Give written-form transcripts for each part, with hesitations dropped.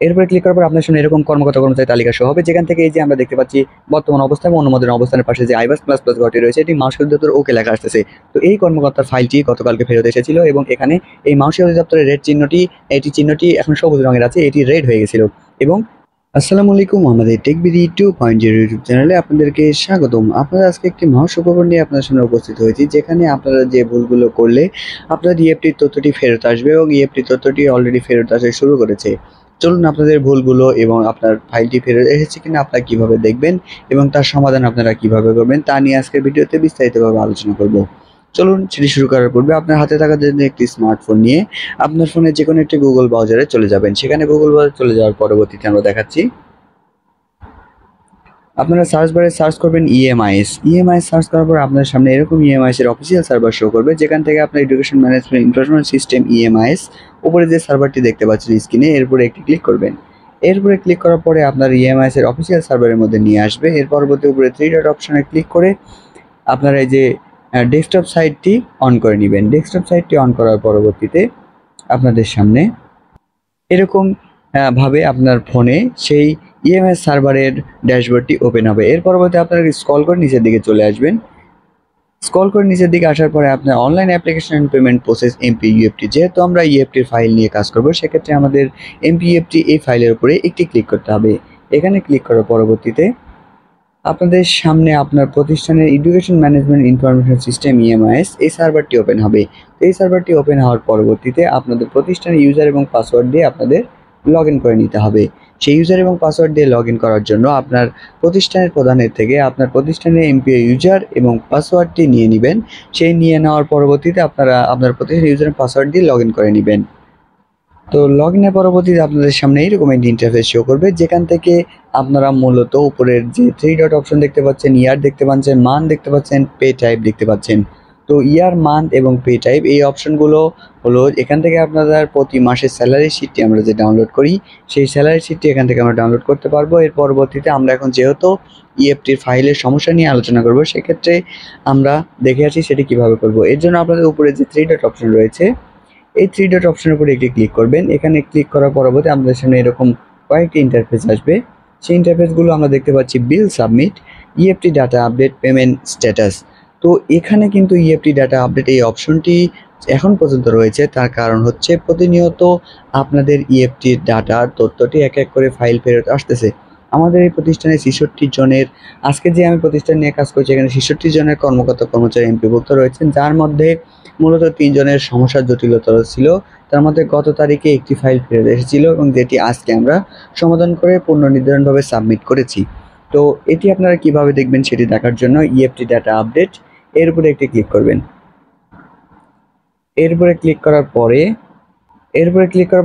এরপরে ক্লিক করার পর আপনার সামনে এরকম কর্মকর্তা কর্মচারী তালিকা শো হবে, যেখান থেকে এই যে আমরা দেখতে পাচ্ছি বর্তমান অবস্থা এবং অনুমোদন অবস্থানের পাশে যে আইবাস প্লাস প্লাস ঘরটি রয়েছে এটি মাউসি অধিদপ্তর ওকে লেখা আসতেছে। তো এই কর্মকর্তার ফাইলটি গতকালকে ফেরত এসেছিল এবং এখানে এই মাউসি অধিদপ্তরের রেড চিহ্নটি চিহ্নটি এখন সবুজ রঙের আছে, এটি রেড হয়ে গেছিল। এবং আসসালামু আলাইকুম, আমাদের টেকবিডি 2.0 ইউটিউব চ্যানেলে আপনাদেরকে স্বাগতম। আপনারা আজকে একটি মহাসুখবর নিয়ে আপনার সামনে উপস্থিত হয়েছি, যেখানে আপনারা যে ভুলগুলো করলে আপনার ইএফটির তথ্যটি ফেরত আসবে এবং ইএফটির তথ্যটি অলরেডি ফেরত আসা শুরু করেছে। চলুন আপনাদের ভুলগুলো এবং আপনার ফাইলটি ফেরত এসেছে কিনা আপনারা কিভাবে দেখবেন এবং তার সমাধান আপনারা কিভাবে করবেন তা নিয়ে আজকের ভিডিওতে বিস্তারিতভাবে আলোচনা করব। চলুন সেটি শুরু করার পূর্বে আপনার হাতে থাকা জন্য একটি স্মার্টফোন নিয়ে আপনার ফোনে যে কোনো একটি গুগল ব্রাউজারে চলে যাবেন। সেখানে গুগল ব্রাউজারে চলে যাওয়ার পরবর্তীতে আমরা দেখাচ্ছি, আপনারা সার্চ বারে সার্চ করবেন ইএমআইএস সার্চ করার পর আপনার সামনে এরকম ইএমআইএস এর অফিসিয়াল সার্ভার শো করবে, যেখান থেকে আপনার education management information system EMIS উপরে যে সার্ভারটি দেখতে পাচ্ছেন স্ক্রিনে, এরপরে একটি ক্লিক করবেন। এরপরে ক্লিক করার পরে আপনার ইএমআইএস এর অফিসিয়াল সার্ভারের মধ্যে নিয়ে আসবে। এর পরবর্তী উপরে 3 ডট অপশনে ক্লিক করে আপনারা এই যে ডেস্কটপ সাইটটি অন করে নেবেন। ডেস্কটপ সাইটটি অন করার পরবর্তীতে আপনাদের সামনে এরকম ভাবে আপনার ফোনে সেই ইএমএস সার্ভারের ড্যাশবোর্ডটি ওপেন হবে। এর পরবর্তী আপনারা স্ক্রল করে নিচের দিকে চলে আসবেন। স্ক্রল করে নিচের দিকে আসার পরে আপনার online application and payment process MPUFT, যেহেতু আমরা ইএফটির ফাইল নিয়ে কাজ করব সেক্ষেত্রে আমাদের এমপিইউএফটি এই ফাইলের উপরে একটি ক্লিক করতে হবে। এখানে ক্লিক করার পরবর্তীতে আপনাদের সামনে আপনার প্রতিষ্ঠানের education management information system EMIS এই সার্ভারটি ওপেন হবে। তো এই সার্ভারটি ওপেন হওয়ার পরবর্তীতে আপনাদের প্রতিষ্ঠানের ইউজার এবং পাসওয়ার্ড দিয়ে আপনাদের লগ ইন করে নিতে হবে। সেই ইউজার এবং পাসওয়ার্ড দিয়ে লগ ইন করার জন্য আপনার প্রতিষ্ঠানের প্রধানের থেকে আপনার প্রতিষ্ঠানের এমপিও ইউজার এবং পাসওয়ার্ডটি নিয়ে নেবেন। সেই নিয়ে নেওয়ার পরবর্তীতে আপনারা আপনার প্রতিষ্ঠানের ইউজার এবং পাসওয়ার্ড দিয়ে লগ ইন করে নেবেন। তো লগ ইনের পরবর্তীতে আপনাদের সামনে এইরকম একটি ইন্টারফেস শো করবে, যেখান থেকে আপনারা মূলত উপরের যে 3 ডট অপশন দেখতে পাচ্ছেন, ইয়ার দেখতে পাচ্ছেন, মান্থ দেখতে পাচ্ছেন, পে টাইপ দেখতে পাচ্ছেন। তো ইয়ার, মান্থ এবং পে টাইপ এই অপশনগুলো হলো এখান থেকে আপনাদের প্রতি মাসের স্যালারি শিটটি আমরা যে ডাউনলোড করি সেই স্যালারি শিটটি এখান থেকে আমরা ডাউনলোড করতে পারবো। এর পরবর্তীতে আমরা এখন যেহেতু ইএফটির ফাইলের সমস্যা নিয়ে আলোচনা করব, সেক্ষেত্রে আমরা দেখে আসি সেটি কিভাবে করব। এর জন্য আপনাদের উপরে যে 3 ডট অপশন রয়েছে এই 3 ডট অপশনের উপরে একটি ক্লিক করবেন। এখানে ক্লিক করার পরবর্তী আমাদের সামনে এরকম কয়েকটি ইন্টারফেস আসবে। সেই ইন্টারফেসগুলো আমরা দেখতে পাচ্ছি bill submit, EFT data update, payment status. তো এখানে কিন্তু ইএফটি ডাটা আপডেট এই অপশনটি এখন পর্যন্ত রয়েছে, তার কারণ হচ্ছে প্রতিনিয়ত আপনাদের ইএফটির ডাটার তথ্যটি এক এক করে ফাইল ফেরত আসতেছে। আমাদের এই প্রতিষ্ঠানে 66 জনের, আজকে যে আমি প্রতিষ্ঠান নিয়ে কাজ করছি এখানে 66 জনের কর্মকর্তা কর্মচারী এমপিভুক্ত রয়েছেন, যার মধ্যে মূলত 3 জনের সমস্যার জটিলতা ছিল। তার মধ্যে গত তারিখে একটি ফাইল ফেরত এসেছিল এবং যেটি আজকে আমরা সমাধান করে পুনর্নির্ধারণভাবে সাবমিট করেছি। তো এটি আপনারা কিভাবে দেখবেন সেটি দেখার জন্য ইএফটি ডাটা আপডেট এর উপরে একটি ক্লিক করবেন। এরপরে ক্লিক করার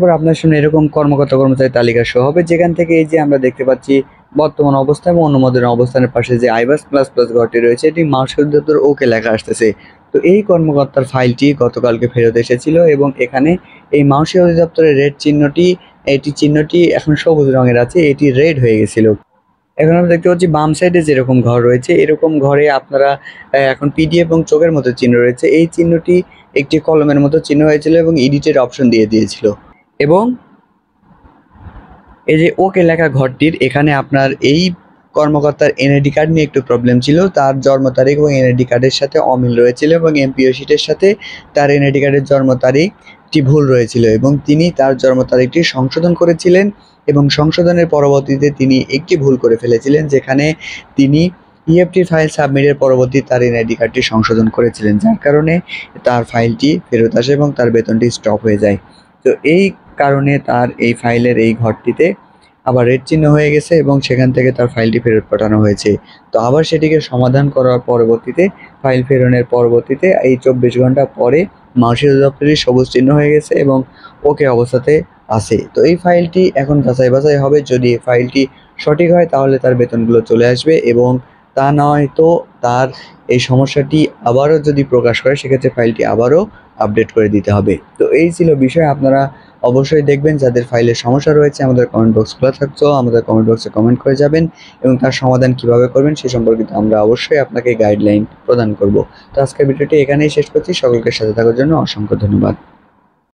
পর আপনার সামনে এরকম কর্মকর্তা কর্মচারী তালিকা শো হবে, যেখান থেকে এই যে আমরা দেখতে পাচ্ছি বর্তমান অবস্থা এবং অনুমোদন অবস্থানের পাশে যে আইবাস প্লাস প্লাস ঘরটি রয়েছে এটি মাউসি অধিদপ্তর ওকে লেখা আসতেছে। তো এই কর্মকর্তার ফাইলটি গতকালকে ফেরত এসেছিল এবং এখানে এই মাউসি অধিদপ্তরের রেড চিহ্নটি এখন সবুজ রঙের আছে, এটি রেড হয়ে গেছিল। এখন আমরা দেখতে পাচ্ছি বাম সাইডে যেরকম ঘর রয়েছে এরকম ঘরে আপনারা এখন পিডিএফ এবং চোখের মতো চিহ্ন রয়েছে, এই চিহ্নটি একটি কলমের মতো চিহ্ন হয়েছিল এবং এডিটের অপশন দিয়ে দিয়েছিল। এবং এই যে ওকে লেখা ঘরটির এখানে আপনার এই কর্মকর্তার এনআইডি কার্ড নিয়ে একটু প্রবলেম ছিল, তার জন্ম তারিখ এবং এনআইডি কার্ডের সাথে অমিল রয়েছিল এবং এমপিও শিটের সাথে তার এনআইডি কার্ডের জন্ম তারিখটি ভুল রয়েছিল এবং তিনি তার জন্ম তারিখটি সংশোধন করেছিলেন এবং সংশোধনের পরবর্তীতে তিনি একটি ভুল করে ফেলেছিলেন, যেখানে তিনি ইএফটি ফাইল সাবমিটের পরবর্তী তার এনআইডি কার্ডটি সংশোধন করেছিলেন, যার কারণে তার ফাইলটি ফেরত আসে এবং তার বেতনটি স্টপ হয়ে যায়। তো এই কারণে তার এই ফাইলের এই ঘরটিতে আবার রেড চিহ্ন হয়ে গেছে এবং সেখান থেকে তার ফাইলটি ফেরত পাঠানো হয়েছে। তো আবার সেটিকে সমাধান করার পরবর্তীতে ফাইল ফেরনের পরবর্তীতে এই 24 ঘন্টা পরে মাউসি অধিদপ্তরটি সবুজ চিহ্ন হয়ে গেছে এবং ওকে অবস্থাতে আছে। তো এই ফাইলটি এখন যাচাই বাছাই হবে, যদি এই ফাইলটি সঠিক হয় তাহলে তার বেতনগুলো চলে আসবে এবং তা নয় তো তার এই সমস্যাটি আবারও যদি প্রকাশ করে সেক্ষেত্রে ফাইলটি আবারও আপডেট করে দিতে হবে। তো এই ছিল বিষয়, আপনারা অবশ্যই দেখবেন যাদের ফাইলের সমস্যা রয়েছে আমাদের কমেন্ট বক্স খোলা থাকছো, আমাদের কমেন্ট বক্সে কমেন্ট করে যাবেন এবং তার সমাধান কিভাবে করবেন সে সম্পর্কিত আমরা অবশ্যই আপনাকে গাইডলাইন প্রদান করব। তো আজকের ভিডিওটি এখানেই শেষ করছি, সকলকে সাথে থাকার জন্য অসংখ্য ধন্যবাদ।